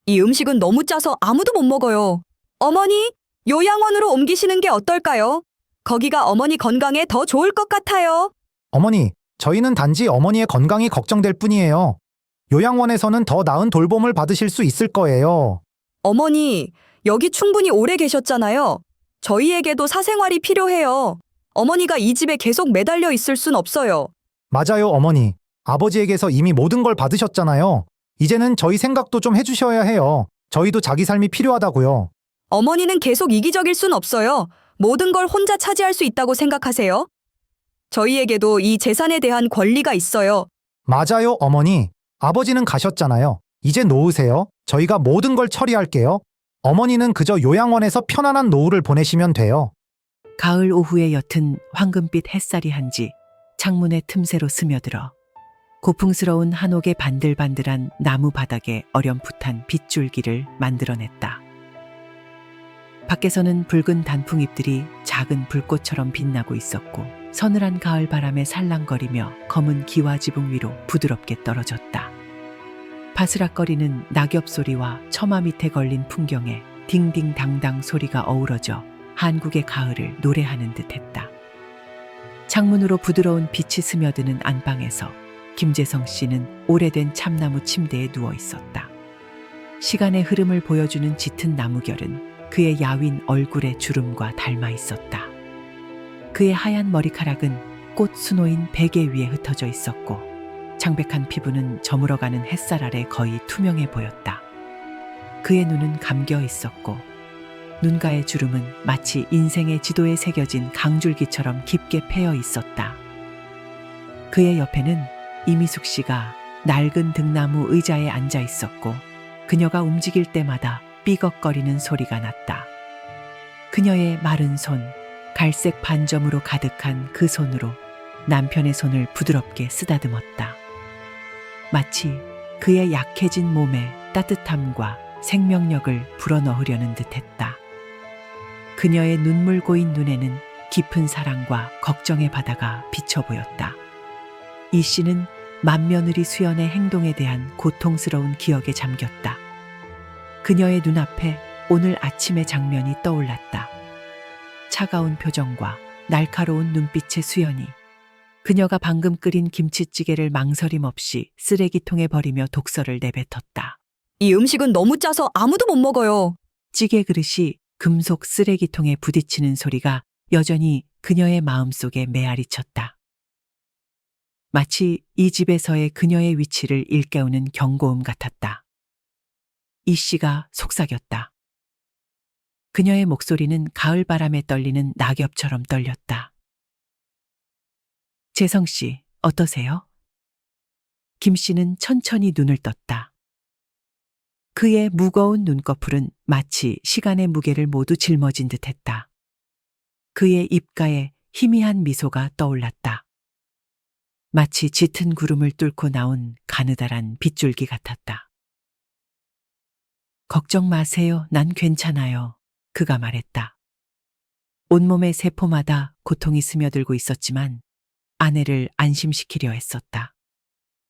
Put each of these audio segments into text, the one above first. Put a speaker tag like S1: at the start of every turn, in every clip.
S1: 이 음식은 너무 짜서 아무도 못 먹어요. 어머니, 요양원으로 옮기시는 게 어떨까요? 거기가 어머니 건강에 더 좋을 것 같아요.
S2: 어머니, 저희는 단지 어머니의 건강이 걱정될 뿐이에요. 요양원에서는 더 나은 돌봄을 받으실 수 있을 거예요.
S1: 어머니, 여기 충분히 오래 계셨잖아요. 저희에게도 사생활이 필요해요. 어머니가 이 집에 계속 매달려 있을 순 없어요.
S2: 맞아요, 어머니. 아버지에게서 이미 모든 걸 받으셨잖아요. 이제는 저희 생각도 좀 해주셔야 해요. 저희도 자기 삶이 필요하다고요.
S1: 어머니는 계속 이기적일 순 없어요. 모든 걸 혼자 차지할 수 있다고 생각하세요? 저희에게도 이 재산에 대한 권리가 있어요.
S2: 맞아요, 어머니. 아버지는 가셨잖아요. 이제 놓으세요. 저희가 모든 걸 처리할게요. 어머니는 그저 요양원에서 편안한 노후를 보내시면 돼요.
S3: 가을 오후의 옅은 황금빛 햇살이 한지 창문의 틈새로 스며들어 고풍스러운 한옥의 반들반들한 나무 바닥에 어렴풋한 빗줄기를 만들어냈다. 밖에서는 붉은 단풍잎들이 작은 불꽃처럼 빛나고 있었고 서늘한 가을 바람에 살랑거리며 검은 기와 지붕 위로 부드럽게 떨어졌다. 바스락거리는 낙엽 소리와 처마 밑에 걸린 풍경에 딩딩당당 소리가 어우러져 한국의 가을을 노래하는 듯했다. 창문으로 부드러운 빛이 스며드는 안방에서 김재성 씨는 오래된 참나무 침대에 누워 있었다. 시간의 흐름을 보여주는 짙은 나무결은 그의 야윈 얼굴의 주름과 닮아 있었다. 그의 하얀 머리카락은 꽃 수놓인 베개 위에 흩어져 있었고 창백한 피부는 저물어가는 햇살 아래 거의 투명해 보였다. 그의 눈은 감겨 있었고 눈가의 주름은 마치 인생의 지도에 새겨진 강줄기처럼 깊게 패여 있었다. 그의 옆에는 이미숙 씨가 낡은 등나무 의자에 앉아 있었고 그녀가 움직일 때마다 삐걱거리는 소리가 났다. 그녀의 마른 손, 갈색 반점으로 가득한 그 손으로 남편의 손을 부드럽게 쓰다듬었다. 마치 그의 약해진 몸에 따뜻함과 생명력을 불어넣으려는 듯했다. 그녀의 눈물 고인 눈에는 깊은 사랑과 걱정의 바다가 비쳐 보였다. 이 씨는 맏며느리 수연의 행동에 대한 고통스러운 기억에 잠겼다. 그녀의 눈앞에 오늘 아침의 장면이 떠올랐다. 차가운 표정과 날카로운 눈빛의 수연이 그녀가 방금 끓인 김치찌개를 망설임 없이 쓰레기통에 버리며 독서를 내뱉었다.
S1: 이 음식은 너무 짜서 아무도 못 먹어요.
S3: 찌개 그릇이 금속 쓰레기통에 부딪히는 소리가 여전히 그녀의 마음속에 메아리쳤다. 마치 이 집에서의 그녀의 위치를 일깨우는 경고음 같았다. 이 씨가 속삭였다. 그녀의 목소리는 가을 바람에 떨리는 낙엽처럼 떨렸다. 재성 씨, 어떠세요? 김 씨는 천천히 눈을 떴다. 그의 무거운 눈꺼풀은 마치 시간의 무게를 모두 짊어진 듯했다. 그의 입가에 희미한 미소가 떠올랐다. 마치 짙은 구름을 뚫고 나온 가느다란 빗줄기 같았다. 걱정 마세요. 난 괜찮아요. 그가 말했다. 온몸의 세포마다 고통이 스며들고 있었지만 아내를 안심시키려 했었다.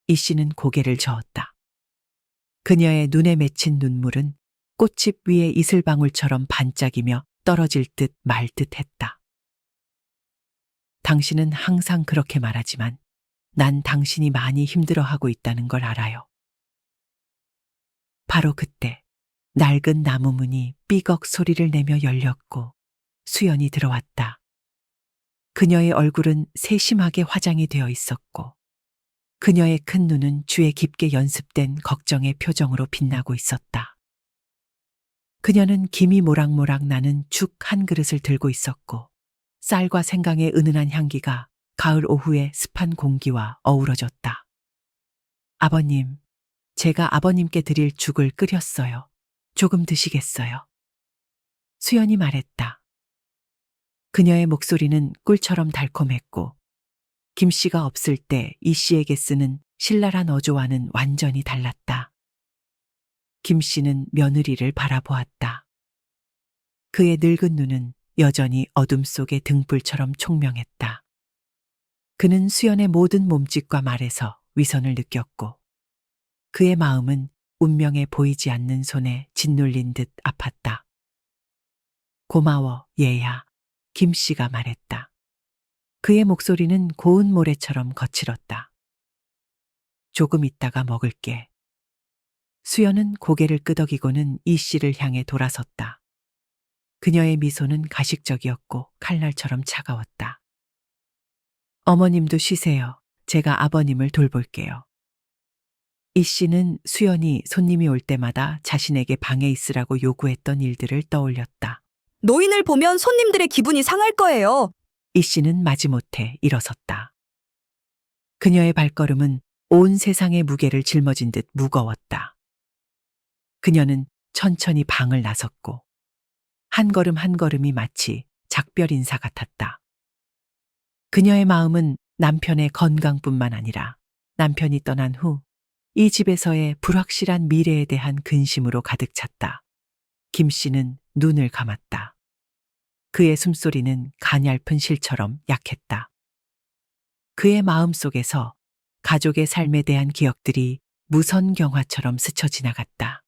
S3: 이 씨는 고개를 저었다. 그녀의 눈에 맺힌 눈물은 꽃잎 위에 이슬방울처럼 반짝이며 떨어질 듯 말 듯 했다. 당신은 항상 그렇게 말하지만 난 당신이 많이 힘들어하고 있다는 걸 알아요. 바로 그때 낡은 나무 문이 삐걱 소리를 내며 열렸고 수연이 들어왔다. 그녀의 얼굴은 세심하게 화장이 되어 있었고 그녀의 큰 눈은 주에 깊게 연습된 걱정의 표정으로 빛나고 있었다. 그녀는 김이 모락모락 나는 죽 한 그릇을 들고 있었고 쌀과 생강의 은은한 향기가 가을 오후의 습한 공기와 어우러졌다. 아버님, 제가 아버님께 드릴 죽을 끓였어요. 조금 드시겠어요? 수연이 말했다. 그녀의 목소리는 꿀처럼 달콤했고 김 씨가 없을 때 이 씨에게 쓰는 신랄한 어조와는 완전히 달랐다. 김 씨는 며느리를 바라보았다. 그의 늙은 눈은 여전히 어둠 속의 등불처럼 총명했다. 그는 수연의 모든 몸짓과 말에서 위선을 느꼈고 그의 마음은 운명에 보이지 않는 손에 짓눌린 듯 아팠다. 고마워, 얘야. 김 씨가 말했다. 그의 목소리는 고운 모래처럼 거칠었다. 조금 있다가 먹을게. 수연은 고개를 끄덕이고는 이 씨를 향해 돌아섰다. 그녀의 미소는 가식적이었고 칼날처럼 차가웠다. 어머님도 쉬세요. 제가 아버님을 돌볼게요. 이 씨는 수연이 손님이 올 때마다 자신에게 방에 있으라고 요구했던 일들을 떠올렸다.
S1: 노인을 보면 손님들의 기분이 상할 거예요.
S3: 이 씨는 마지못해 일어섰다. 그녀의 발걸음은 온 세상의 무게를 짊어진 듯 무거웠다. 그녀는 천천히 방을 나섰고 한 걸음 한 걸음이 마치 작별 인사 같았다. 그녀의 마음은 남편의 건강뿐만 아니라 남편이 떠난 후 이 집에서의 불확실한 미래에 대한 근심으로 가득 찼다. 김 씨는 눈을 감았다. 그의 숨소리는 가냘픈 실처럼 약했다. 그의 마음속에서 가족의 삶에 대한 기억들이 무선경화처럼 스쳐 지나갔다.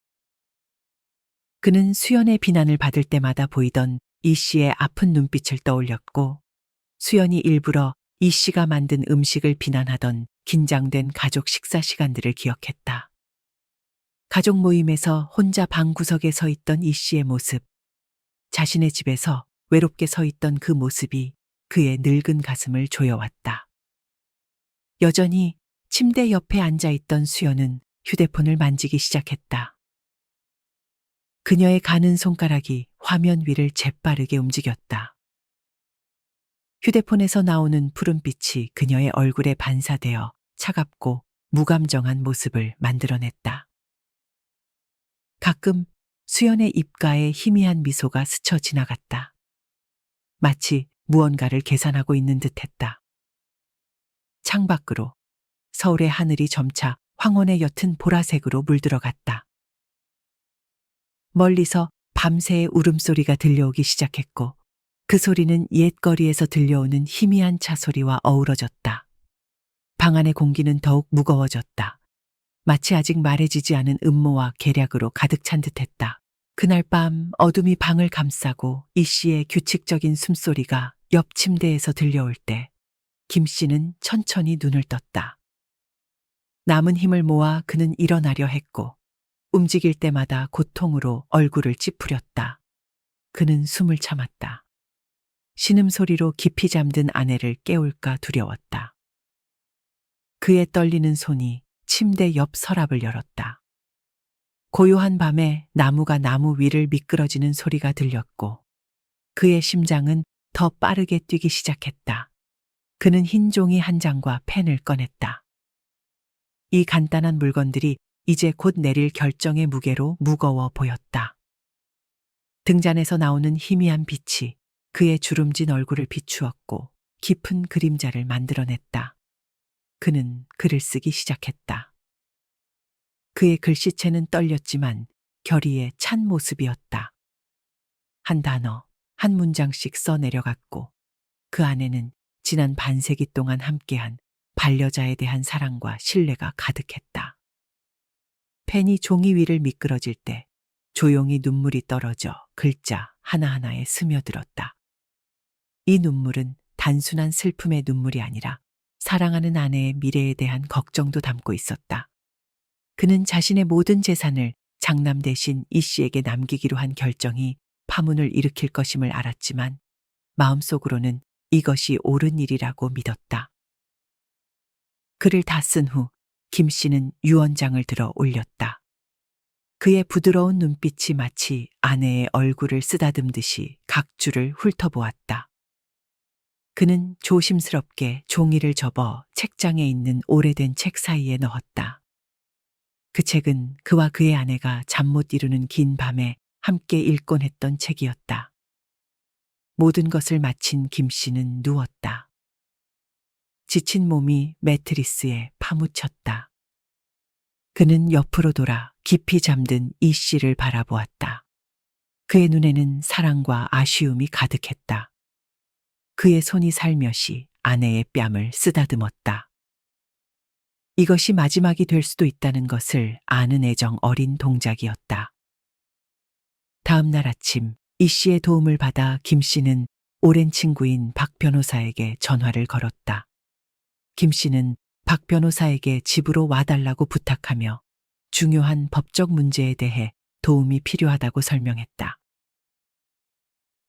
S3: 그는 수연의 비난을 받을 때마다 보이던 이 씨의 아픈 눈빛을 떠올렸고 수연이 일부러 이 씨가 만든 음식을 비난하던 긴장된 가족 식사 시간들을 기억했다. 가족 모임에서 혼자 방구석에 서 있던 이 씨의 모습, 자신의 집에서 외롭게 서 있던 그 모습이 그의 늙은 가슴을 조여왔다. 여전히 침대 옆에 앉아 있던 수연은 휴대폰을 만지기 시작했다. 그녀의 가는 손가락이 화면 위를 재빠르게 움직였다. 휴대폰에서 나오는 푸른빛이 그녀의 얼굴에 반사되어 차갑고 무감정한 모습을 만들어냈다. 가끔 수연의 입가에 희미한 미소가 스쳐 지나갔다. 마치 무언가를 계산하고 있는 듯했다. 창밖으로 서울의 하늘이 점차 황혼의 옅은 보라색으로 물들어갔다. 멀리서 밤새의 울음소리가 들려오기 시작했고 그 소리는 옛 거리에서 들려오는 희미한 차 소리와 어우러졌다. 방 안의 공기는 더욱 무거워졌다. 마치 아직 말해지지 않은 음모와 계략으로 가득 찬 듯했다. 그날 밤 어둠이 방을 감싸고 이 씨의 규칙적인 숨소리가 옆 침대에서 들려올 때 김 씨는 천천히 눈을 떴다. 남은 힘을 모아 그는 일어나려 했고 움직일 때마다 고통으로 얼굴을 찌푸렸다. 그는 숨을 참았다. 신음소리로 깊이 잠든 아내를 깨울까 두려웠다. 그의 떨리는 손이 침대 옆 서랍을 열었다. 고요한 밤에 나무가 나무 위를 미끄러지는 소리가 들렸고 그의 심장은 더 빠르게 뛰기 시작했다. 그는 흰 종이 한 장과 펜을 꺼냈다. 이 간단한 물건들이 이제 곧 내릴 결정의 무게로 무거워 보였다. 등잔에서 나오는 희미한 빛이 그의 주름진 얼굴을 비추었고 깊은 그림자를 만들어냈다. 그는 글을 쓰기 시작했다. 그의 글씨체는 떨렸지만 결의에 찬 모습이었다. 한 단어, 한 문장씩 써 내려갔고 그 안에는 지난 반세기 동안 함께한 반려자에 대한 사랑과 신뢰가 가득했다. 펜이 종이 위를 미끄러질 때 조용히 눈물이 떨어져 글자 하나하나에 스며들었다. 이 눈물은 단순한 슬픔의 눈물이 아니라 사랑하는 아내의 미래에 대한 걱정도 담고 있었다. 그는 자신의 모든 재산을 장남 대신 이 씨에게 남기기로 한 결정이 파문을 일으킬 것임을 알았지만 마음속으로는 이것이 옳은 일이라고 믿었다. 글을 다 쓴 후 김 씨는 유언장을 들어 올렸다. 그의 부드러운 눈빛이 마치 아내의 얼굴을 쓰다듬듯이 각 줄을 훑어보았다. 그는 조심스럽게 종이를 접어 책장에 있는 오래된 책 사이에 넣었다. 그 책은 그와 그의 아내가 잠 못 이루는 긴 밤에 함께 읽곤 했던 책이었다. 모든 것을 마친 김 씨는 누웠다. 지친 몸이 매트리스에 파묻혔다. 그는 옆으로 돌아 깊이 잠든 이 씨를 바라보았다. 그의 눈에는 사랑과 아쉬움이 가득했다. 그의 손이 살며시 아내의 뺨을 쓰다듬었다. 이것이 마지막이 될 수도 있다는 것을 아는 애정 어린 동작이었다. 다음 날 아침 이 씨의 도움을 받아 김 씨는 오랜 친구인 박 변호사에게 전화를 걸었다. 김 씨는 박 변호사에게 집으로 와달라고 부탁하며 중요한 법적 문제에 대해 도움이 필요하다고 설명했다.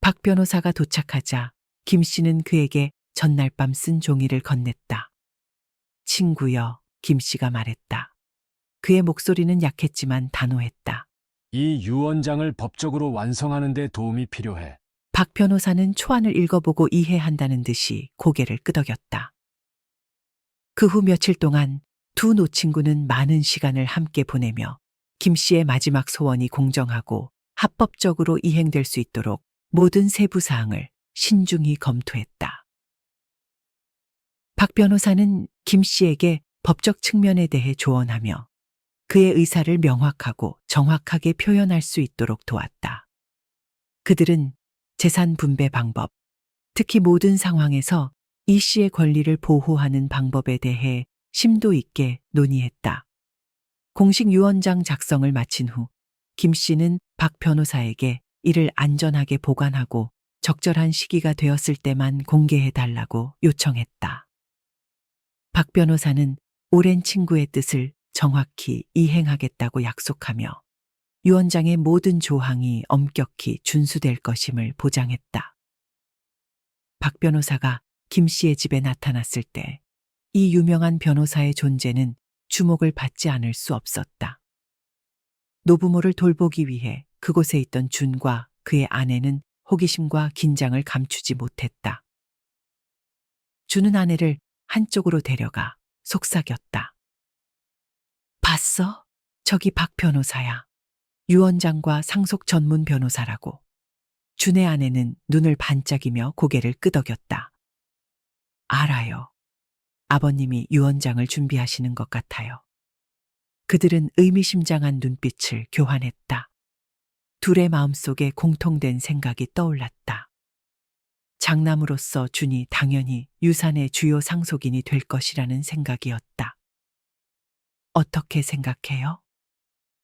S3: 박 변호사가 도착하자 김 씨는 그에게 전날 밤 쓴 종이를 건넸다. 친구여, 김 씨가 말했다. 그의 목소리는 약했지만 단호했다.
S4: 이 유언장을 법적으로 완성하는 데 도움이 필요해.
S3: 박 변호사는 초안을 읽어보고 이해한다는 듯이 고개를 끄덕였다. 그 후 며칠 동안 두 노친구는 많은 시간을 함께 보내며 김 씨의 마지막 소원이 공정하고 합법적으로 이행될 수 있도록 모든 세부 사항을 신중히 검토했다. 박 변호사는 김 씨에게 법적 측면에 대해 조언하며 그의 의사를 명확하고 정확하게 표현할 수 있도록 도왔다. 그들은 재산 분배 방법, 특히 모든 상황에서 이 씨의 권리를 보호하는 방법에 대해 심도 있게 논의했다. 공식 유언장 작성을 마친 후 김 씨는 박 변호사에게 이를 안전하게 보관하고 적절한 시기가 되었을 때만 공개해달라고 요청했다. 박 변호사는 오랜 친구의 뜻을 정확히 이행하겠다고 약속하며 유언장의 모든 조항이 엄격히 준수될 것임을 보장했다. 박 변호사가 김 씨의 집에 나타났을 때 이 유명한 변호사의 존재는 주목을 받지 않을 수 없었다. 노부모를 돌보기 위해 그곳에 있던 준과 그의 아내는 호기심과 긴장을 감추지 못했다. 준은 아내를 한쪽으로 데려가 속삭였다. 봤어? 저기 박 변호사야. 유언장과 상속 전문 변호사라고. 준의 아내는 눈을 반짝이며 고개를 끄덕였다. 알아요. 아버님이 유언장을 준비하시는 것 같아요. 그들은 의미심장한 눈빛을 교환했다. 둘의 마음속에 공통된 생각이 떠올랐다. 장남으로서 준이 당연히 유산의 주요 상속인이 될 것이라는 생각이었다. 어떻게 생각해요?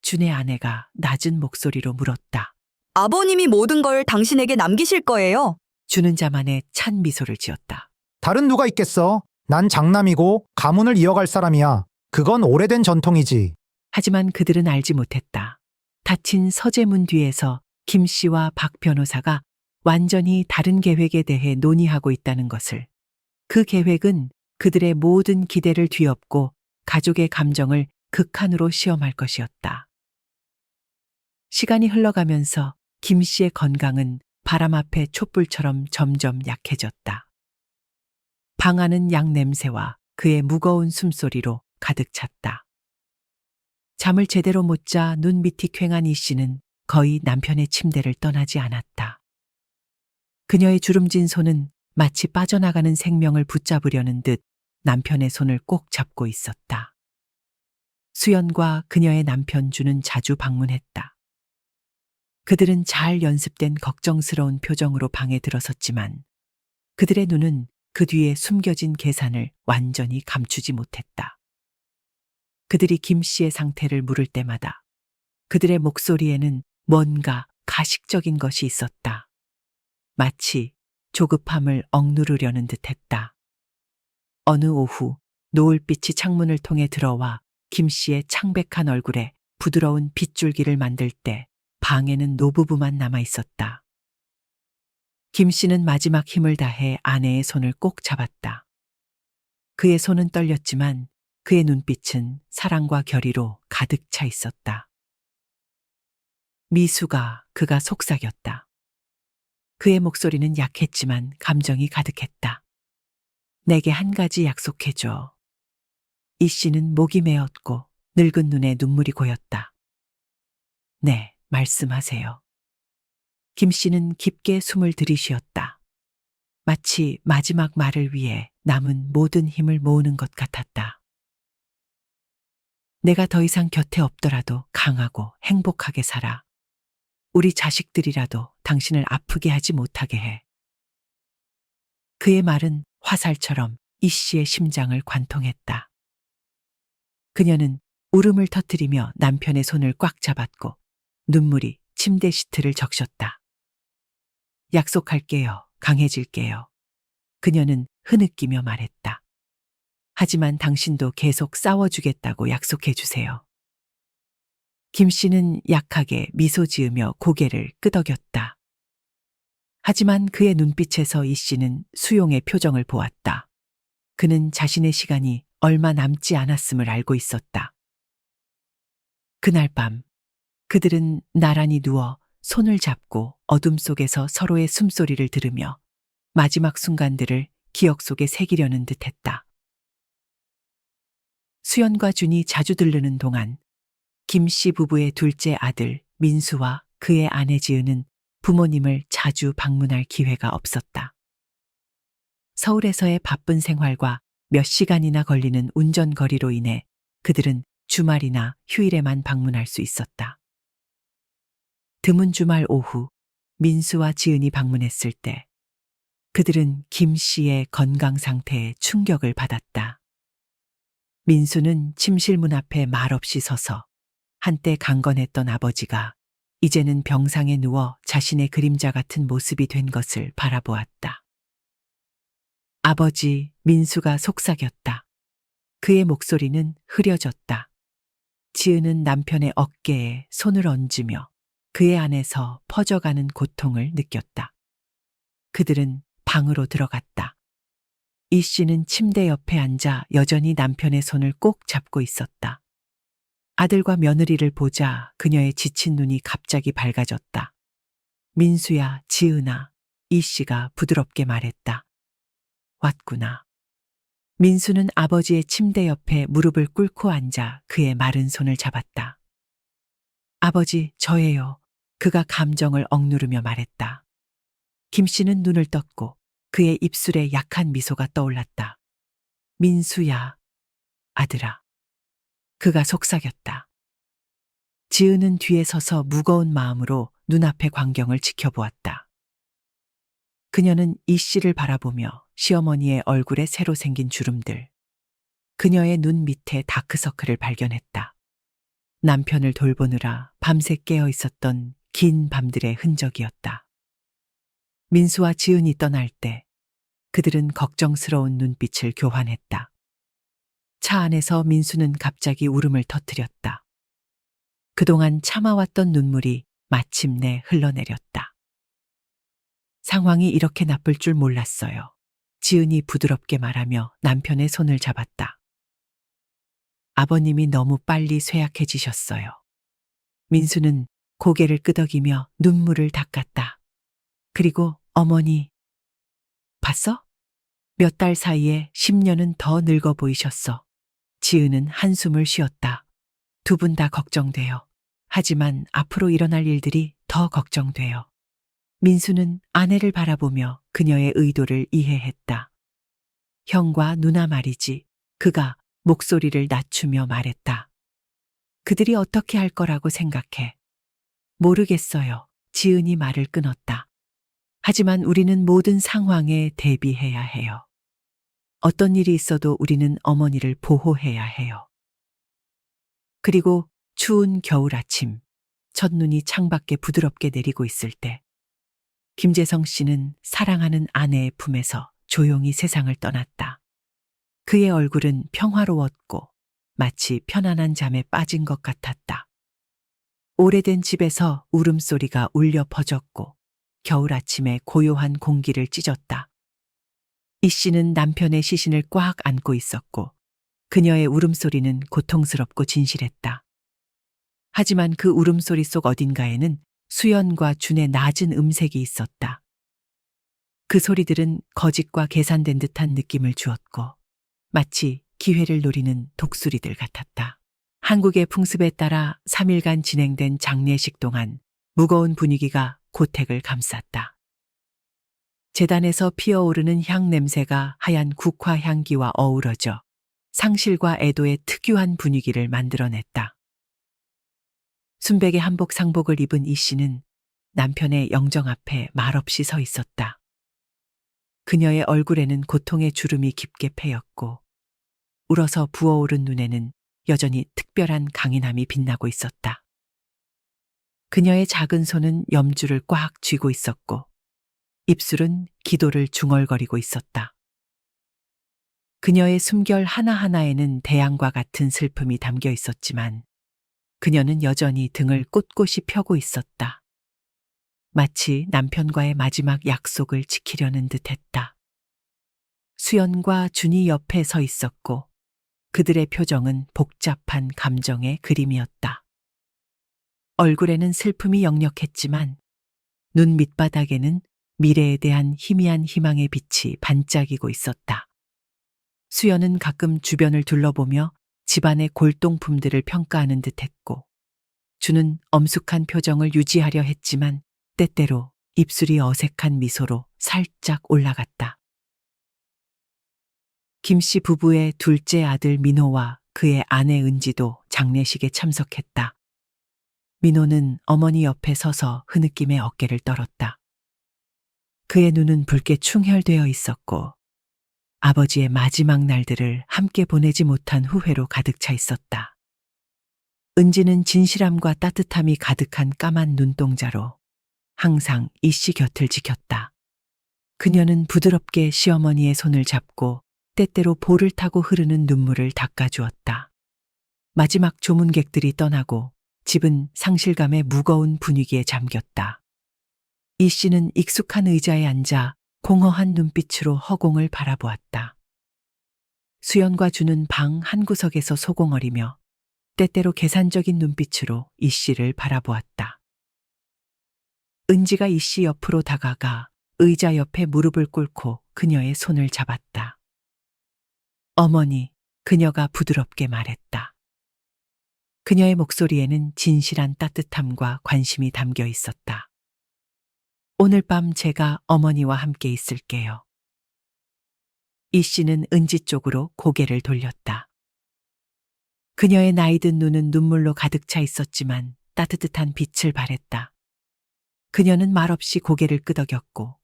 S3: 준의 아내가 낮은 목소리로 물었다.
S1: 아버님이 모든 걸 당신에게 남기실 거예요.
S3: 준은 자만의 찬 미소를 지었다.
S2: 다른 누가 있겠어? 난 장남이고 가문을 이어갈 사람이야. 그건 오래된 전통이지.
S3: 하지만 그들은 알지 못했다. 닫힌 서재문 뒤에서 김 씨와 박 변호사가 완전히 다른 계획에 대해 논의하고 있다는 것을. 그 계획은 그들의 모든 기대를 뒤엎고 가족의 감정을 극한으로 시험할 것이었다. 시간이 흘러가면서 김 씨의 건강은 바람 앞에 촛불처럼 점점 약해졌다. 방 안은 약 냄새와 그의 무거운 숨소리로 가득 찼다. 잠을 제대로 못 자 눈 밑이 퀭한 이 씨는 거의 남편의 침대를 떠나지 않았다. 그녀의 주름진 손은 마치 빠져나가는 생명을 붙잡으려는 듯 남편의 손을 꼭 잡고 있었다. 수연과 그녀의 남편 준은 자주 방문했다. 그들은 잘 연습된 걱정스러운 표정으로 방에 들어섰지만 그들의 눈은 그 뒤에 숨겨진 계산을 완전히 감추지 못했다. 그들이 김 씨의 상태를 물을 때마다 그들의 목소리에는 뭔가 가식적인 것이 있었다. 마치 조급함을 억누르려는 듯했다. 어느 오후 노을빛이 창문을 통해 들어와 김 씨의 창백한 얼굴에 부드러운 빗줄기를 만들 때 방에는 노부부만 남아 있었다. 김 씨는 마지막 힘을 다해 아내의 손을 꼭 잡았다. 그의 손은 떨렸지만 그의 눈빛은 사랑과 결의로 가득 차 있었다. 미수가 그가 속삭였다. 그의 목소리는 약했지만 감정이 가득했다. 내게 한 가지 약속해줘. 이 씨는 목이 메었고 늙은 눈에 눈물이 고였다. 네, 말씀하세요. 김 씨는 깊게 숨을 들이쉬었다. 마치 마지막 말을 위해 남은 모든 힘을 모으는 것 같았다. 내가 더 이상 곁에 없더라도 강하고 행복하게 살아. 우리 자식들이라도 당신을 아프게 하지 못하게 해. 그의 말은 화살처럼 이 씨의 심장을 관통했다. 그녀는 울음을 터뜨리며 남편의 손을 꽉 잡았고 눈물이 침대 시트를 적셨다. 약속할게요. 강해질게요. 그녀는 흐느끼며 말했다. 하지만 당신도 계속 싸워주겠다고 약속해주세요. 김 씨는 약하게 미소 지으며 고개를 끄덕였다. 하지만 그의 눈빛에서 이 씨는 수용의 표정을 보았다. 그는 자신의 시간이 얼마 남지 않았음을 알고 있었다. 그날 밤 그들은 나란히 누워 손을 잡고 어둠 속에서 서로의 숨소리를 들으며 마지막 순간들을 기억 속에 새기려는 듯했다. 수연과 준이 자주 들르는 동안 김 씨 부부의 둘째 아들 민수와 그의 아내 지은은 부모님을 자주 방문할 기회가 없었다. 서울에서의 바쁜 생활과 몇 시간이나 걸리는 운전거리로 인해 그들은 주말이나 휴일에만 방문할 수 있었다. 드문 주말 오후 민수와 지은이 방문했을 때 그들은 김 씨의 건강 상태에 충격을 받았다. 민수는 침실 문 앞에 말없이 서서 한때 강건했던 아버지가 이제는 병상에 누워 자신의 그림자 같은 모습이 된 것을 바라보았다. 아버지, 민수가 속삭였다. 그의 목소리는 흐려졌다. 지은은 남편의 어깨에 손을 얹으며 그의 안에서 퍼져가는 고통을 느꼈다. 그들은 방으로 들어갔다. 이 씨는 침대 옆에 앉아 여전히 남편의 손을 꼭 잡고 있었다. 아들과 며느리를 보자 그녀의 지친 눈이 갑자기 밝아졌다. 민수야, 지은아, 이 씨가 부드럽게 말했다. 왔구나. 민수는 아버지의 침대 옆에 무릎을 꿇고 앉아 그의 마른 손을 잡았다. 아버지, 저예요. 그가 감정을 억누르며 말했다. 김 씨는 눈을 떴고 그의 입술에 약한 미소가 떠올랐다. 민수야, 아들아. 그가 속삭였다. 지은은 뒤에 서서 무거운 마음으로 눈앞의 광경을 지켜보았다. 그녀는 이 씨를 바라보며 시어머니의 얼굴에 새로 생긴 주름들, 그녀의 눈 밑에 다크서클을 발견했다. 남편을 돌보느라 밤새 깨어 있었던 긴 밤들의 흔적이었다. 민수와 지은이 떠날 때 그들은 걱정스러운 눈빛을 교환했다. 차 안에서 민수는 갑자기 울음을 터뜨렸다. 그동안 참아왔던 눈물이 마침내 흘러내렸다. 상황이 이렇게 나쁠 줄 몰랐어요. 지은이 부드럽게 말하며 남편의 손을 잡았다. 아버님이 너무 빨리 쇠약해지셨어요. 민수는 고개를 끄덕이며 눈물을 닦았다. 그리고 어머니, 봤어? 몇 달 사이에 10년은 더 늙어 보이셨어. 지은은 한숨을 쉬었다. 두 분 다 걱정돼요. 하지만 앞으로 일어날 일들이 더 걱정돼요. 민수는 아내를 바라보며 그녀의 의도를 이해했다. 형과 누나 말이지. 그가 목소리를 낮추며 말했다. 그들이 어떻게 할 거라고 생각해? 모르겠어요. 지은이 말을 끊었다. 하지만 우리는 모든 상황에 대비해야 해요. 어떤 일이 있어도 우리는 어머니를 보호해야 해요. 그리고 추운 겨울 아침, 첫눈이 창밖에 부드럽게 내리고 있을 때 김재성 씨는 사랑하는 아내의 품에서 조용히 세상을 떠났다. 그의 얼굴은 평화로웠고 마치 편안한 잠에 빠진 것 같았다. 오래된 집에서 울음소리가 울려 퍼졌고 겨울 아침에 고요한 공기를 찢었다. 이 씨는 남편의 시신을 꽉 안고 있었고 그녀의 울음소리는 고통스럽고 진실했다. 하지만 그 울음소리 속 어딘가에는 수연과 준의 낮은 음색이 있었다. 그 소리들은 거짓과 계산된 듯한 느낌을 주었고 마치 기회를 노리는 독수리들 같았다. 한국의 풍습에 따라 3일간 진행된 장례식 동안 무거운 분위기가 고택을 감쌌다. 제단에서 피어오르는 향 냄새가 하얀 국화 향기와 어우러져 상실과 애도의 특유한 분위기를 만들어냈다. 순백의 한복 상복을 입은 이 씨는 남편의 영정 앞에 말없이 서 있었다. 그녀의 얼굴에는 고통의 주름이 깊게 패였고 울어서 부어오른 눈에는 여전히 특별한 강인함이 빛나고 있었다. 그녀의 작은 손은 염주를 꽉 쥐고 있었고 입술은 기도를 중얼거리고 있었다. 그녀의 숨결 하나하나에는 대양과 같은 슬픔이 담겨 있었지만 그녀는 여전히 등을 꼿꼿이 펴고 있었다. 마치 남편과의 마지막 약속을 지키려는 듯했다. 수연과 준이 옆에 서 있었고 그들의 표정은 복잡한 감정의 그림이었다. 얼굴에는 슬픔이 역력했지만 눈 밑바닥에는 미래에 대한 희미한 희망의 빛이 반짝이고 있었다. 수연은 가끔 주변을 둘러보며 집안의 골동품들을 평가하는 듯했고 준은 엄숙한 표정을 유지하려 했지만 때때로 입술이 어색한 미소로 살짝 올라갔다. 김 씨 부부의 둘째 아들 민호와 그의 아내 은지도 장례식에 참석했다. 민호는 어머니 옆에 서서 흐느낌에 어깨를 떨었다. 그의 눈은 붉게 충혈되어 있었고 아버지의 마지막 날들을 함께 보내지 못한 후회로 가득 차 있었다. 은지는 진실함과 따뜻함이 가득한 까만 눈동자로 항상 이씨 곁을 지켰다. 그녀는 부드럽게 시어머니의 손을 잡고 때때로 볼을 타고 흐르는 눈물을 닦아주었다. 마지막 조문객들이 떠나고 집은 상실감의 무거운 분위기에 잠겼다. 이씨는 익숙한 의자에 앉아 공허한 눈빛으로 허공을 바라보았다. 수연과 준은 방 한구석에서 소공어리며 때때로 계산적인 눈빛으로 이씨를 바라보았다. 은지가 이씨 옆으로 다가가 의자 옆에 무릎을 꿇고 그녀의 손을 잡았다. 어머니, 그녀가 부드럽게 말했다. 그녀의 목소리에는 진실한 따뜻함과 관심이 담겨 있었다. 오늘 밤 제가 어머니와 함께 있을게요. 이 씨는 은지 쪽으로 고개를 돌렸다. 그녀의 나이든 눈은 눈물로 가득 차 있었지만 따뜻한 빛을 발했다. 그녀는 말없이 고개를 끄덕였고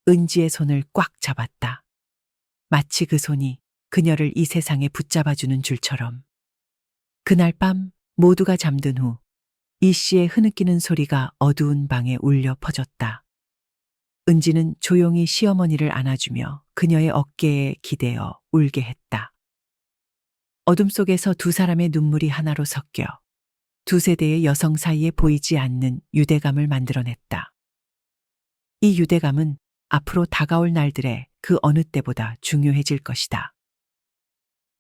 S3: 은지의 손을 꽉 잡았다. 마치 그 손이 그녀를 이 세상에 붙잡아주는 줄처럼. 그날 밤 모두가 잠든 후 이 씨의 흐느끼는 소리가 어두운 방에 울려 퍼졌다. 은지는 조용히 시어머니를 안아주며 그녀의 어깨에 기대어 울게 했다. 어둠 속에서 두 사람의 눈물이 하나로 섞여 두 세대의 여성 사이에 보이지 않는 유대감을 만들어냈다. 이 유대감은 앞으로 다가올 날들에 그 어느 때보다 중요해질 것이다.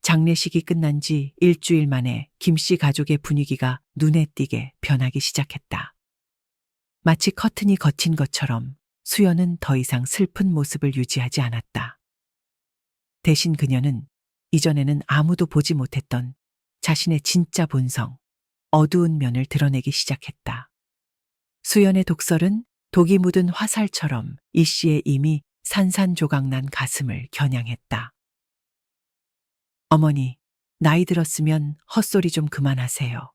S3: 장례식이 끝난 지 일주일 만에 김 씨 가족의 분위기가 눈에 띄게 변하기 시작했다. 마치 커튼이 걷힌 것처럼 수연은 더 이상 슬픈 모습을 유지하지 않았다. 대신 그녀는 이전에는 아무도 보지 못했던 자신의 진짜 본성, 어두운 면을 드러내기 시작했다. 수연의 독설은 독이 묻은 화살처럼 이 씨의 이미 산산조각난 가슴을 겨냥했다. 어머니, 나이 들었으면 헛소리 좀 그만하세요.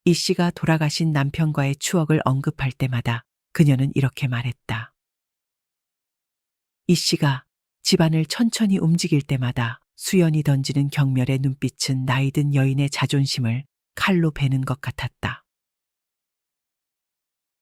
S3: 이 씨가 돌아가신 남편과의 추억을 언급할 때마다 그녀는 이렇게 말했다. 이 씨가 집안을 천천히 움직일 때마다 수연이 던지는 경멸의 눈빛은 나이든 여인의 자존심을 칼로 베는 것 같았다.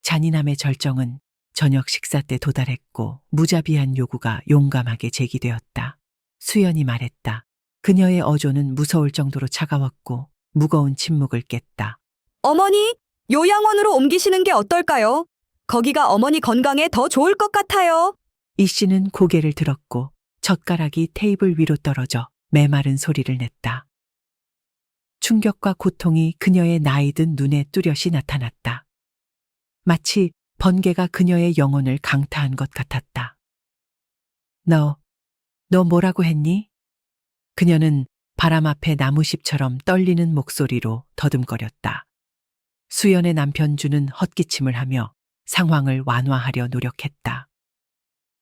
S3: 잔인함의 절정은 저녁 식사 때 도달했고 무자비한 요구가 용감하게 제기되었다. 수연이 말했다. 그녀의 어조는 무서울 정도로 차가웠고 무거운 침묵을 깼다.
S1: 어머니, 요양원으로 옮기시는 게 어떨까요? 거기가 어머니 건강에 더 좋을 것 같아요.
S3: 이 씨는 고개를 들었고 젓가락이 테이블 위로 떨어져 메마른 소리를 냈다. 충격과 고통이 그녀의 나이든 눈에 뚜렷이 나타났다. 마치 번개가 그녀의 영혼을 강타한 것 같았다. 너 뭐라고 했니? 그녀는 바람 앞에 나무잎처럼 떨리는 목소리로 더듬거렸다. 수연의 남편 주는 헛기침을 하며 상황을 완화하려 노력했다.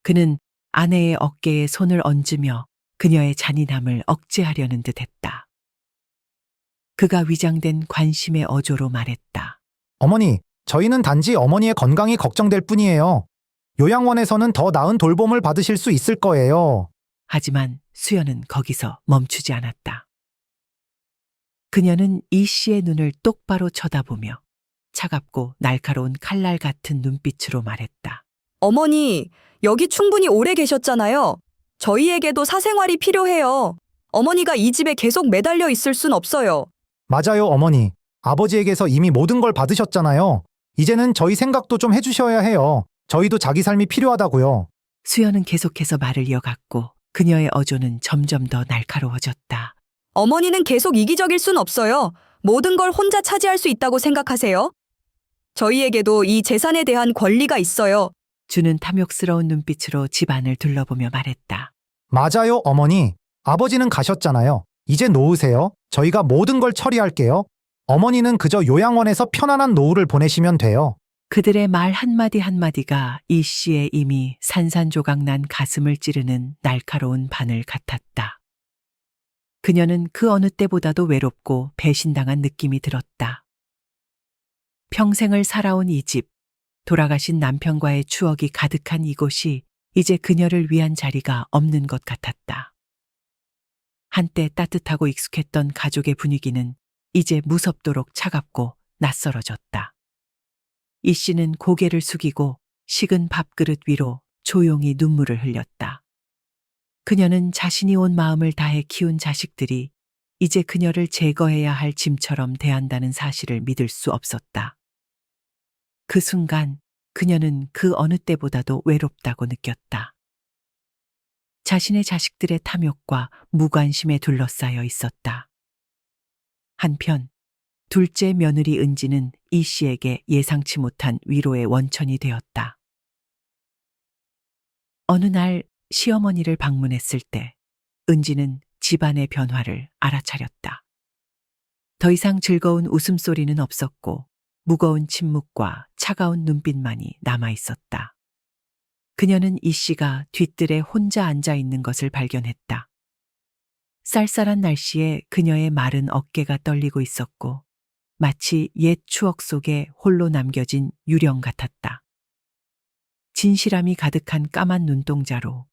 S3: 그는 아내의 어깨에 손을 얹으며 그녀의 잔인함을 억제하려는 듯했다. 그가 위장된 관심의 어조로 말했다.
S2: 어머니, 저희는 단지 어머니의 건강이 걱정될 뿐이에요. 요양원에서는 더 나은 돌봄을 받으실 수 있을 거예요.
S3: 하지만 수연은 거기서 멈추지 않았다. 그녀는 이 씨의 눈을 똑바로 쳐다보며 차갑고 날카로운 칼날 같은 눈빛으로 말했다.
S1: 어머니, 여기 충분히 오래 계셨잖아요. 저희에게도 사생활이 필요해요. 어머니가 이 집에 계속 매달려 있을 순 없어요.
S2: 맞아요, 어머니. 아버지에게서 이미 모든 걸 받으셨잖아요. 이제는 저희 생각도 좀 해주셔야 해요. 저희도 자기 삶이 필요하다고요.
S3: 수연은 계속해서 말을 이어갔고 그녀의 어조는 점점 더 날카로워졌다.
S1: 어머니는 계속 이기적일 순 없어요. 모든 걸 혼자 차지할 수 있다고 생각하세요? 저희에게도 이 재산에 대한 권리가 있어요.
S3: 주는 탐욕스러운 눈빛으로 집안을 둘러보며 말했다.
S2: 맞아요, 어머니. 아버지는 가셨잖아요. 이제 놓으세요. 저희가 모든 걸 처리할게요. 어머니는 그저 요양원에서 편안한 노후를 보내시면 돼요.
S3: 그들의 말 한마디 한마디가 이 씨의 이미 산산조각난 가슴을 찌르는 날카로운 바늘 같았다. 그녀는 그 어느 때보다도 외롭고 배신당한 느낌이 들었다. 평생을 살아온 이 집, 돌아가신 남편과의 추억이 가득한 이곳이 이제 그녀를 위한 자리가 없는 것 같았다. 한때 따뜻하고 익숙했던 가족의 분위기는 이제 무섭도록 차갑고 낯설어졌다. 이 씨는 고개를 숙이고 식은 밥그릇 위로 조용히 눈물을 흘렸다. 그녀는 자신이 온 마음을 다해 키운 자식들이 이제 그녀를 제거해야 할 짐처럼 대한다는 사실을 믿을 수 없었다. 그 순간 그녀는 그 어느 때보다도 외롭다고 느꼈다. 자신의 자식들의 탐욕과 무관심에 둘러싸여 있었다. 한편 둘째 며느리 은지는 이 씨에게 예상치 못한 위로의 원천이 되었다. 어느 날 시어머니를 방문했을 때 은지는 집안의 변화를 알아차렸다. 더 이상 즐거운 웃음소리는 없었고 무거운 침묵과 차가운 눈빛만이 남아 있었다. 그녀는 이 씨가 뒤뜰에 혼자 앉아 있는 것을 발견했다. 쌀쌀한 날씨에 그녀의 마른 어깨가 떨리고 있었고 마치 옛 추억 속에 홀로 남겨진 유령 같았다. 진실함이 가득한 까만 눈동자로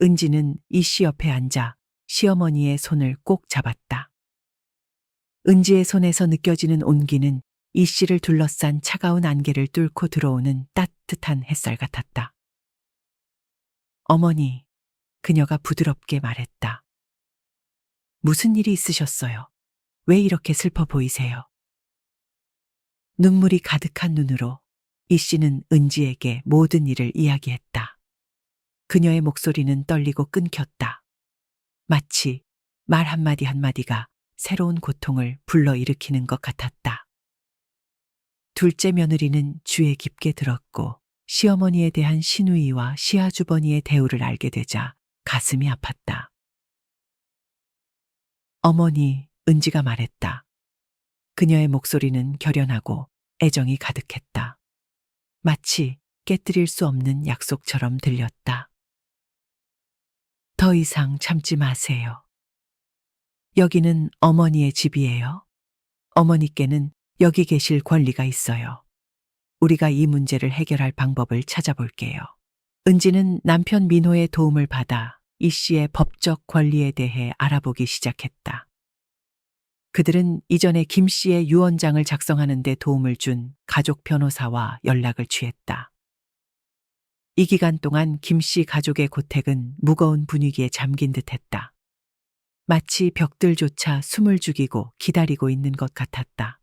S3: 은지는 이 씨 옆에 앉아 시어머니의 손을 꼭 잡았다. 은지의 손에서 느껴지는 온기는 이 씨를 둘러싼 차가운 안개를 뚫고 들어오는 따뜻한 햇살 같았다. 어머니, 그녀가 부드럽게 말했다. 무슨 일이 있으셨어요? 왜 이렇게 슬퍼 보이세요? 눈물이 가득한 눈으로 이 씨는 은지에게 모든 일을 이야기했다. 그녀의 목소리는 떨리고 끊겼다. 마치 말 한마디 한마디가 새로운 고통을 불러일으키는 것 같았다. 둘째 며느리는 주에 깊게 들었고 시어머니에 대한 시누이와 시아주버니의 대우를 알게 되자 가슴이 아팠다. 어머니, 은지가 말했다. 그녀의 목소리는 결연하고 애정이 가득했다. 마치 깨뜨릴 수 없는 약속처럼 들렸다. 더 이상 참지 마세요. 여기는 어머니의 집이에요. 어머니께는 여기 계실 권리가 있어요. 우리가 이 문제를 해결할 방법을 찾아볼게요. 은지는 남편 민호의 도움을 받아 이 씨의 법적 권리에 대해 알아보기 시작했다. 그들은 이전에 김 씨의 유언장을 작성하는 데 도움을 준 가족 변호사와 연락을 취했다. 이 기간 동안 김 씨 가족의 고택은 무거운 분위기에 잠긴 듯했다. 마치 벽들조차 숨을 죽이고 기다리고 있는 것 같았다.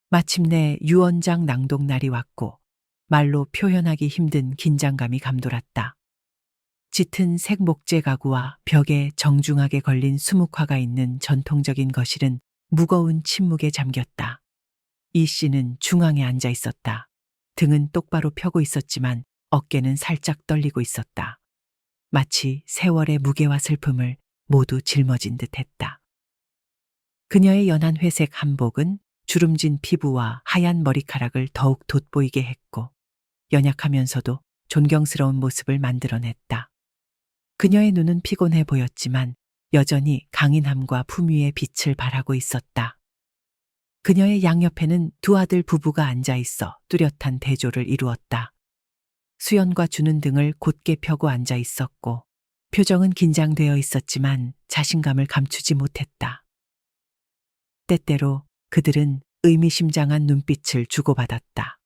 S3: 마침내 유언장 낭독 날이 왔고 말로 표현하기 힘든 긴장감이 감돌았다. 짙은 색 목재 가구와 벽에 정중하게 걸린 수묵화가 있는 전통적인 거실은 무거운 침묵에 잠겼다. 이 씨는 중앙에 앉아 있었다. 등은 똑바로 펴고 있었지만 어깨는 살짝 떨리고 있었다. 마치 세월의 무게와 슬픔을 모두 짊어진 듯했다. 그녀의 연한 회색 한복은 주름진 피부와 하얀 머리카락을 더욱 돋보이게 했고 연약하면서도 존경스러운 모습을 만들어냈다. 그녀의 눈은 피곤해 보였지만 여전히 강인함과 품위의 빛을 발하고 있었다. 그녀의 양옆에는 두 아들 부부가 앉아 있어 뚜렷한 대조를 이루었다. 수연과 주는 등을 곧게 펴고 앉아 있었고 표정은 긴장되어 있었지만 자신감을 감추지 못했다. 때때로 그들은 의미심장한 눈빛을 주고받았다.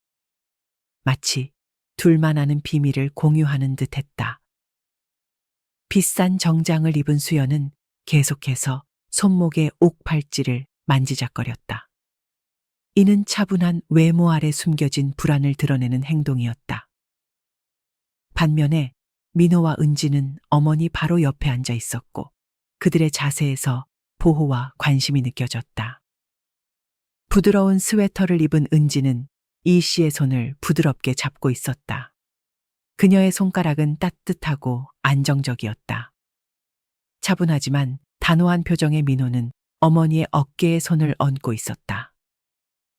S3: 마치 둘만 아는 비밀을 공유하는 듯 했다. 비싼 정장을 입은 수연은 계속해서 손목의 옥팔찌를 만지작거렸다. 이는 차분한 외모 아래 숨겨진 불안을 드러내는 행동이었다. 반면에 민호와 은지는 어머니 바로 옆에 앉아 있었고 그들의 자세에서 보호와 관심이 느껴졌다. 부드러운 스웨터를 입은 은지는 이 씨의 손을 부드럽게 잡고 있었다. 그녀의 손가락은 따뜻하고 안정적이었다. 차분하지만 단호한 표정의 민호는 어머니의 어깨에 손을 얹고 있었다.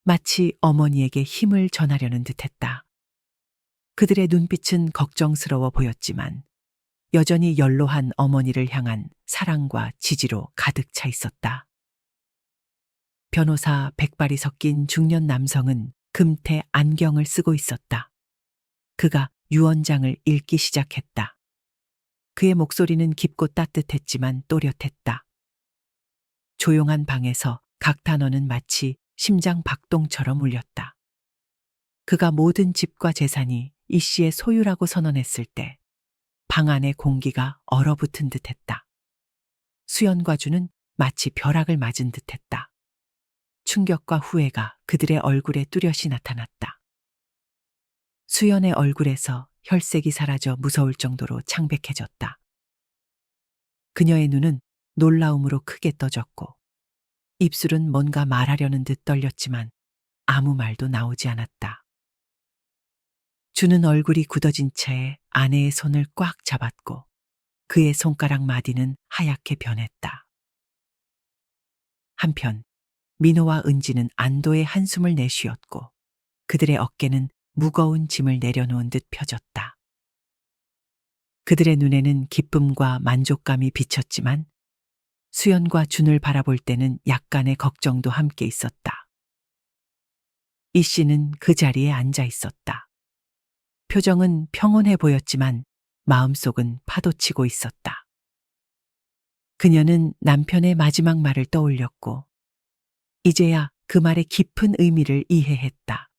S3: 마치 어머니에게 힘을 전하려는 듯했다. 그들의 눈빛은 걱정스러워 보였지만 여전히 연로한 어머니를 향한 사랑과 지지로 가득 차 있었다. 변호사 백발이 섞인 중년 남성은 금태 안경을 쓰고 있었다. 그가 유언장을 읽기 시작했다. 그의 목소리는 깊고 따뜻했지만 또렷했다. 조용한 방에서 각 단어는 마치 심장 박동처럼 울렸다. 그가 모든 집과 재산이 이 씨의 소유라고 선언했을 때 방 안의 공기가 얼어붙은 듯했다. 수연과 주는 마치 벼락을 맞은 듯했다. 충격과 후회가 그들의 얼굴에 뚜렷이 나타났다. 수연의 얼굴에서 혈색이 사라져 무서울 정도로 창백해졌다. 그녀의 눈은 놀라움으로 크게 떠졌고 입술은 뭔가 말하려는 듯 떨렸지만 아무 말도 나오지 않았다. 주는 얼굴이 굳어진 채 아내의 손을 꽉 잡았고 그의 손가락 마디는 하얗게 변했다. 한편 민호와 은지는 안도의 한숨을 내쉬었고 그들의 어깨는 무거운 짐을 내려놓은 듯 펴졌다. 그들의 눈에는 기쁨과 만족감이 비쳤지만 수연과 준을 바라볼 때는 약간의 걱정도 함께 있었다. 이 씨는 그 자리에 앉아 있었다. 표정은 평온해 보였지만 마음속은 파도치고 있었다. 그녀는 남편의 마지막 말을 떠올렸고 이제야 그 말의 깊은 의미를 이해했다.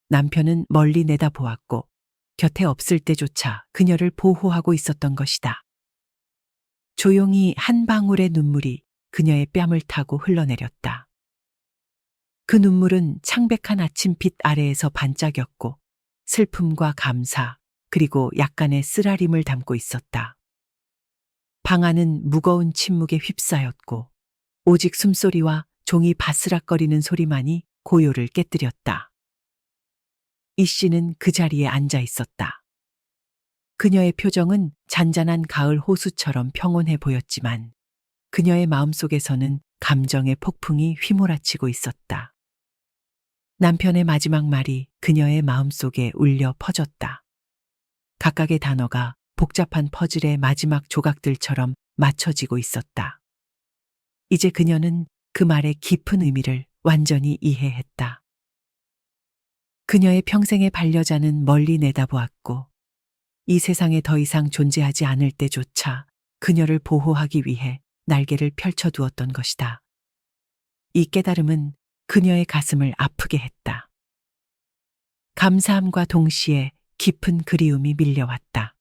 S3: 남편은 멀리 내다보았고 곁에 없을 때조차 그녀를 보호하고 있었던 것이다. 조용히 한 방울의 눈물이 그녀의 뺨을 타고 흘러내렸다. 그 눈물은 창백한 아침빛 아래에서 반짝였고 슬픔과 감사 그리고 약간의 쓰라림을 담고 있었다. 방 안은 무거운 침묵에 휩싸였고 오직 숨소리와 종이 바스락거리는 소리만이 고요를 깨뜨렸다. 이 씨는 그 자리에 앉아 있었다. 그녀의 표정은 잔잔한 가을 호수처럼 평온해 보였지만 그녀의 마음속에서는 감정의 폭풍이 휘몰아치고 있었다. 남편의 마지막 말이 그녀의 마음속에 울려 퍼졌다. 각각의 단어가 복잡한 퍼즐의 마지막 조각들처럼 맞춰지고 있었다. 이제 그녀는 그 말의 깊은 의미를 완전히 이해했다. 그녀의 평생의 반려자는 멀리 내다보았고 이 세상에 더 이상 존재하지 않을 때조차 그녀를 보호하기 위해 날개를 펼쳐두었던 것이다. 이 깨달음은 그녀의 가슴을 아프게 했다. 감사함과 동시에 깊은 그리움이 밀려왔다.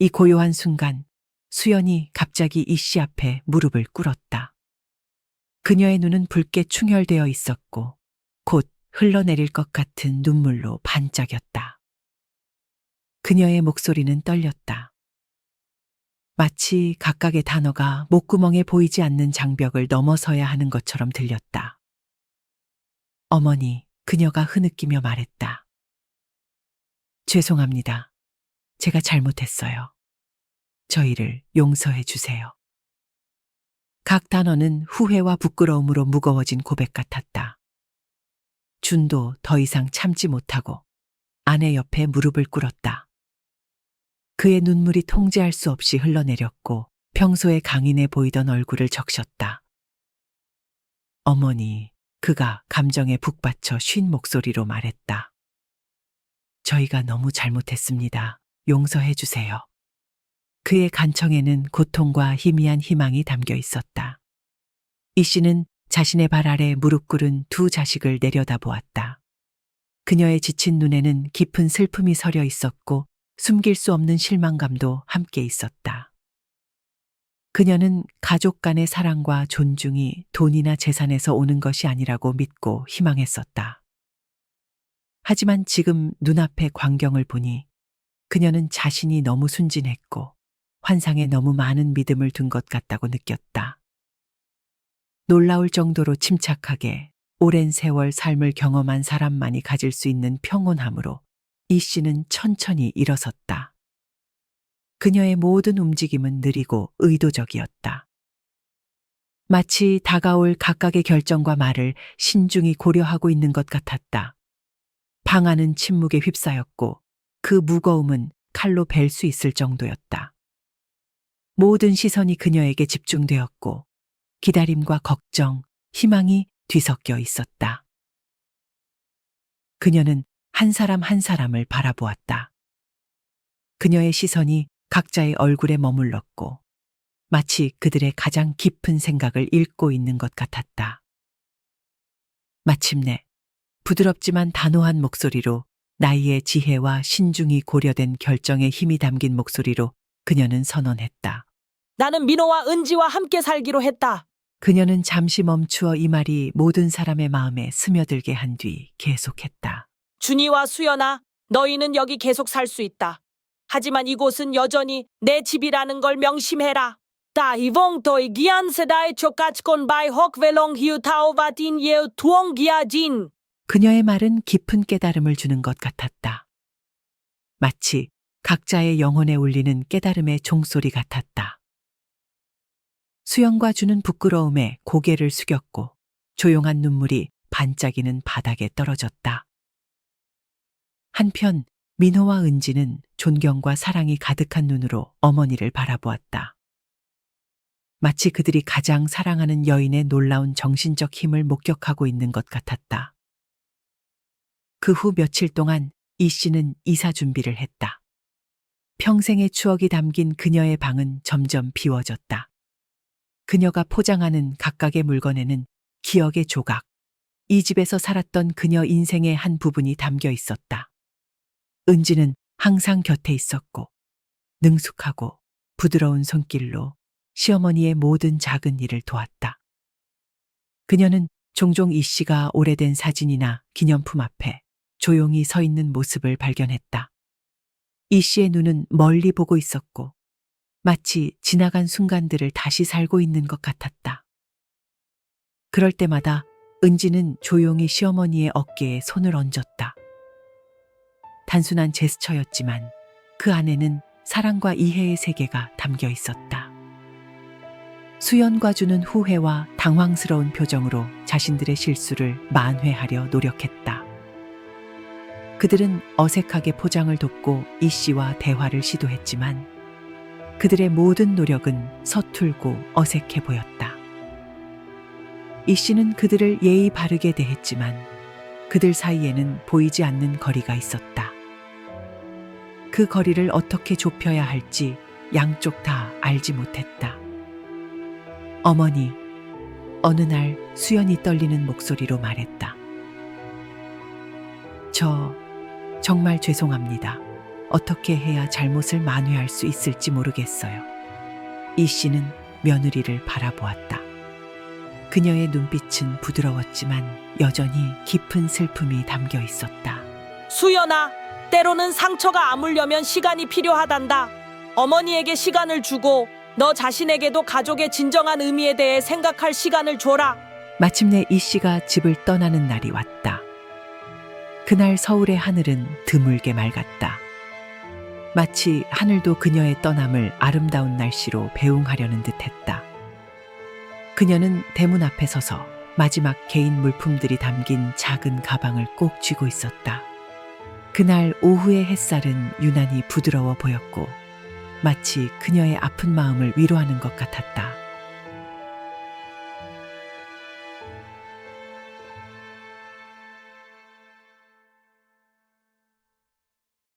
S3: 이 고요한 순간 수연이 갑자기 이 씨 앞에 무릎을 꿇었다. 그녀의 눈은 붉게 충혈되어 있었고 곧 흘러내릴 것 같은 눈물로 반짝였다. 그녀의 목소리는 떨렸다. 마치 각각의 단어가 목구멍에 보이지 않는 장벽을 넘어서야 하는 것처럼 들렸다. 어머니, 그녀가 흐느끼며 말했다. 죄송합니다. 제가 잘못했어요. 저희를 용서해 주세요. 각 단어는 후회와 부끄러움으로 무거워진 고백 같았다. 준도 더 이상 참지 못하고 아내 옆에 무릎을 꿇었다. 그의 눈물이 통제할 수 없이 흘러내렸고 평소에 강인해 보이던 얼굴을 적셨다. 어머니, 그가 감정에 북받쳐 쉰 목소리로 말했다. 저희가 너무 잘못했습니다. 용서해 주세요. 그의 간청에는 고통과 희미한 희망이 담겨 있었다. 이 씨는 자신의 발 아래 무릎 꿇은 두 자식을 내려다보았다. 그녀의 지친 눈에는 깊은 슬픔이 서려 있었고 숨길 수 없는 실망감도 함께 있었다. 그녀는 가족 간의 사랑과 존중이 돈이나 재산에서 오는 것이 아니라고 믿고 희망했었다. 하지만 지금 눈앞의 광경을 보니 그녀는 자신이 너무 순진했고 환상에 너무 많은 믿음을 둔 것 같다고 느꼈다. 놀라울 정도로 침착하게 오랜 세월 삶을 경험한 사람만이 가질 수 있는 평온함으로 이 씨는 천천히 일어섰다. 그녀의 모든 움직임은 느리고 의도적이었다. 마치 다가올 각각의 결정과 말을 신중히 고려하고 있는 것 같았다. 방 안은 침묵에 휩싸였고 그 무거움은 칼로 벨 수 있을 정도였다. 모든 시선이 그녀에게 집중되었고 기다림과 걱정, 희망이 뒤섞여 있었다. 그녀는 한 사람 한 사람을 바라보았다. 그녀의 시선이 각자의 얼굴에 머물렀고 마치 그들의 가장 깊은 생각을 읽고 있는 것 같았다. 마침내 부드럽지만 단호한 목소리로 나이의 지혜와 신중이 고려된 결정의 힘이 담긴 목소리로 그녀는 선언했다.
S5: 나는 민호와 은지와 함께 살기로 했다.
S3: 그녀는 잠시 멈추어 이 말이 모든 사람의 마음에 스며들게 한 뒤 계속했다.
S5: 준이와 수연아, 너희는 여기 계속 살 수 있다. 하지만 이곳은 여전히 내 집이라는 걸 명심해라. 다이봉 토이 기안 세다의 초까치콘 바이 혹벨롱 히우타오바틴 예우 투옹 기아진.
S3: 그녀의 말은 깊은 깨달음을 주는 것 같았다. 마치 각자의 영혼에 울리는 깨달음의 종소리 같았다. 수영과 주는 부끄러움에 고개를 숙였고 조용한 눈물이 반짝이는 바닥에 떨어졌다. 한편 민호와 은지는 존경과 사랑이 가득한 눈으로 어머니를 바라보았다. 마치 그들이 가장 사랑하는 여인의 놀라운 정신적 힘을 목격하고 있는 것 같았다. 그 후 며칠 동안 이 씨는 이사 준비를 했다. 평생의 추억이 담긴 그녀의 방은 점점 비워졌다. 그녀가 포장하는 각각의 물건에는 기억의 조각, 이 집에서 살았던 그녀 인생의 한 부분이 담겨 있었다. 은지는 항상 곁에 있었고 능숙하고 부드러운 손길로 시어머니의 모든 작은 일을 도왔다. 그녀는 종종 이 씨가 오래된 사진이나 기념품 앞에 조용히 서 있는 모습을 발견했다. 이 씨의 눈은 멀리 보고 있었고 마치 지나간 순간들을 다시 살고 있는 것 같았다. 그럴 때마다 은지는 조용히 시어머니의 어깨에 손을 얹었다. 단순한 제스처였지만 그 안에는 사랑과 이해의 세계가 담겨 있었다. 수연과 주는 후회와 당황스러운 표정으로 자신들의 실수를 만회하려 노력했다. 그들은 어색하게 포장을 돕고 이 씨와 대화를 시도했지만 그들의 모든 노력은 서툴고 어색해 보였다. 이 씨는 그들을 예의 바르게 대했지만 그들 사이에는 보이지 않는 거리가 있었다. 그 거리를 어떻게 좁혀야 할지 양쪽 다 알지 못했다. 어머니, 어느 날 수연이 떨리는 목소리로 말했다. 저 정말 죄송합니다. 어떻게 해야 잘못을 만회할 수 있을지 모르겠어요. 이 씨는 며느리를 바라보았다. 그녀의 눈빛은 부드러웠지만 여전히 깊은 슬픔이 담겨 있었다.
S5: 수연아, 때로는 상처가 아물려면 시간이 필요하단다. 어머니에게 시간을 주고 너 자신에게도 가족의 진정한 의미에 대해 생각할 시간을 줘라.
S3: 마침내 이 씨가 집을 떠나는 날이 왔다. 그날 서울의 하늘은 드물게 맑았다. 마치 하늘도 그녀의 떠남을 아름다운 날씨로 배웅하려는 듯했다. 그녀는 대문 앞에 서서 마지막 개인 물품들이 담긴 작은 가방을 꼭 쥐고 있었다. 그날 오후의 햇살은 유난히 부드러워 보였고 마치 그녀의 아픈 마음을 위로하는 것 같았다.